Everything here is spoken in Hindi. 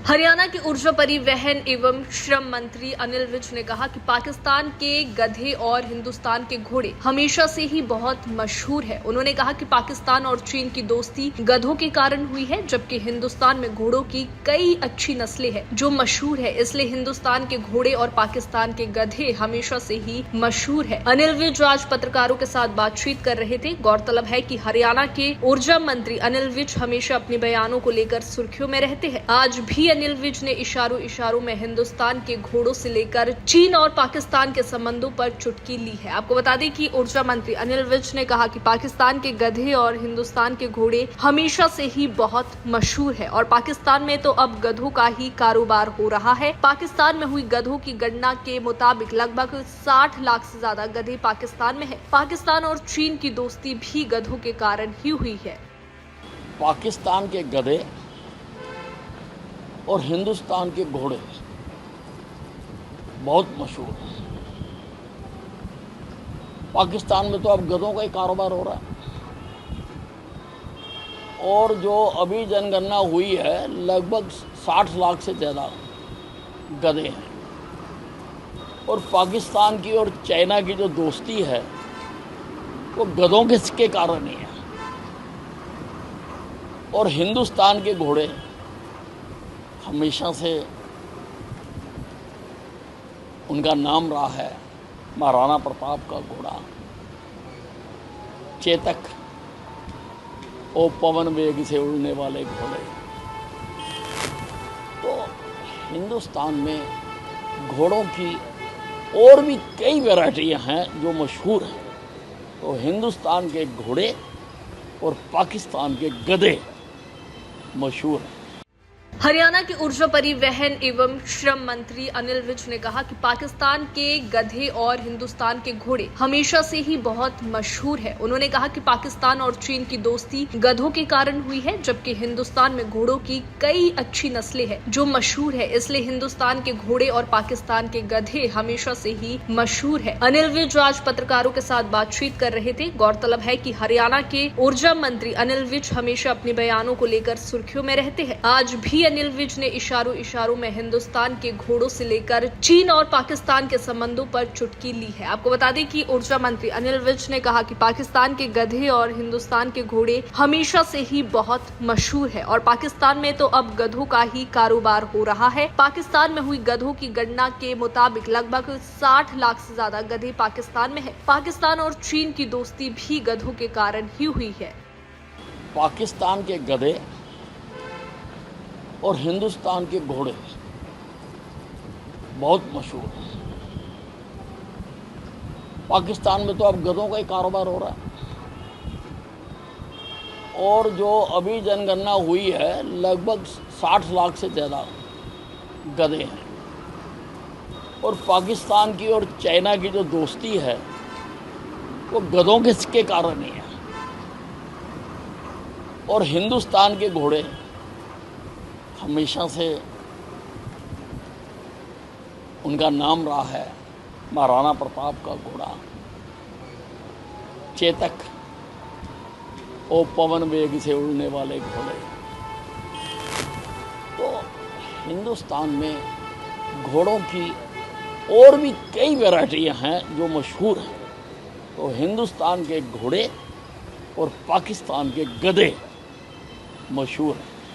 हरियाणा के ऊर्जा परिवहन एवं श्रम मंत्री अनिल विज ने कहा कि पाकिस्तान के गधे और हिंदुस्तान के घोड़े हमेशा से ही बहुत मशहूर है। उन्होंने कहा कि पाकिस्तान और चीन की दोस्ती गधों के कारण हुई है, जबकि हिंदुस्तान में घोड़ों की कई अच्छी नस्लें हैं जो मशहूर है। इसलिए हिंदुस्तान के घोड़े और पाकिस्तान के गधे हमेशा से ही मशहूर है। अनिल विज आज पत्रकारों के साथ बातचीत कर रहे थे। गौरतलब है कि हरियाणा के ऊर्जा मंत्री अनिल विज हमेशा अपने बयानों को लेकर सुर्खियों में रहते हैं। आज भी अनिल विज ने इशारों में हिंदुस्तान के घोड़ों से लेकर चीन और पाकिस्तान के संबंधों पर चुटकी ली है। आपको बता दें कि ऊर्जा मंत्री अनिल विज ने कहा कि पाकिस्तान के गधे और हिंदुस्तान के घोड़े हमेशा से ही बहुत मशहूर है और पाकिस्तान में तो अब गधों का ही कारोबार हो रहा है। पाकिस्तान में हुई गधों की गणना के मुताबिक लगभग 60 लाख से ज्यादा गधे पाकिस्तान में है। पाकिस्तान और चीन की दोस्ती भी गधों के कारण ही हुई है। पाकिस्तान के गधे और हिंदुस्तान के घोड़े बहुत मशहूर हैं। पाकिस्तान में तो अब गधों का ही कारोबार हो रहा है और जो अभी जनगणना हुई है लगभग 60 लाख से ज़्यादा गधे हैं। और पाकिस्तान की और चाइना की जो दोस्ती है वो गधों के कारण ही है। और हिंदुस्तान के घोड़े हमेशा से उनका नाम रहा है महाराणा प्रताप का घोड़ा चेतक और पवन वेग से उड़ने वाले घोड़े। तो हिंदुस्तान में घोड़ों की और भी कई वैरायटियां हैं जो मशहूर हैं। तो हिंदुस्तान के घोड़े और पाकिस्तान के गधे मशहूर हैं। हरियाणा के ऊर्जा परिवहन एवं श्रम मंत्री अनिल विज ने कहा कि पाकिस्तान के गधे और हिंदुस्तान के घोड़े हमेशा से ही बहुत मशहूर है। उन्होंने कहा कि पाकिस्तान और चीन की दोस्ती गधों के कारण हुई है, जबकि हिंदुस्तान में घोड़ों की कई अच्छी नस्लें हैं जो मशहूर है। इसलिए हिंदुस्तान के घोड़े और पाकिस्तान के गधे हमेशा से ही मशहूर है। अनिल विज आज पत्रकारों के साथ बातचीत कर रहे थे। गौरतलब है कि हरियाणा के ऊर्जा मंत्री अनिल विज हमेशा अपने बयानों को लेकर सुर्खियों में रहते हैं। आज भी अनिल विज ने इशारों में हिंदुस्तान के घोड़ों से लेकर चीन और पाकिस्तान के संबंधों पर चुटकी ली है। आपको बता दें कि ऊर्जा मंत्री अनिल विज ने कहा कि पाकिस्तान के गधे और हिंदुस्तान के घोड़े हमेशा से ही बहुत मशहूर है और पाकिस्तान में तो अब गधों का ही कारोबार हो रहा है। पाकिस्तान में हुई गधों की गणना के मुताबिक लगभग 60 लाख से ज्यादा गधे पाकिस्तान में है। पाकिस्तान और चीन की दोस्ती भी गधों के कारण ही हुई है। पाकिस्तान के गधे और हिंदुस्तान के घोड़े बहुत मशहूर हैं। पाकिस्तान में तो अब गधों का ही कारोबार हो रहा है और जो अभी जनगणना हुई है लगभग 60 लाख से ज़्यादा गधे हैं। और पाकिस्तान की और चाइना की जो दोस्ती है वो गधों के कारण ही है। और हिंदुस्तान के घोड़े हमेशा से उनका नाम रहा है महाराणा प्रताप का घोड़ा चेतक और पवन वेग से उड़ने वाले घोड़े। तो हिंदुस्तान में घोड़ों की और भी कई वैरायटियां हैं जो मशहूर हैं। तो हिंदुस्तान के घोड़े और पाकिस्तान के गधे मशहूर हैं।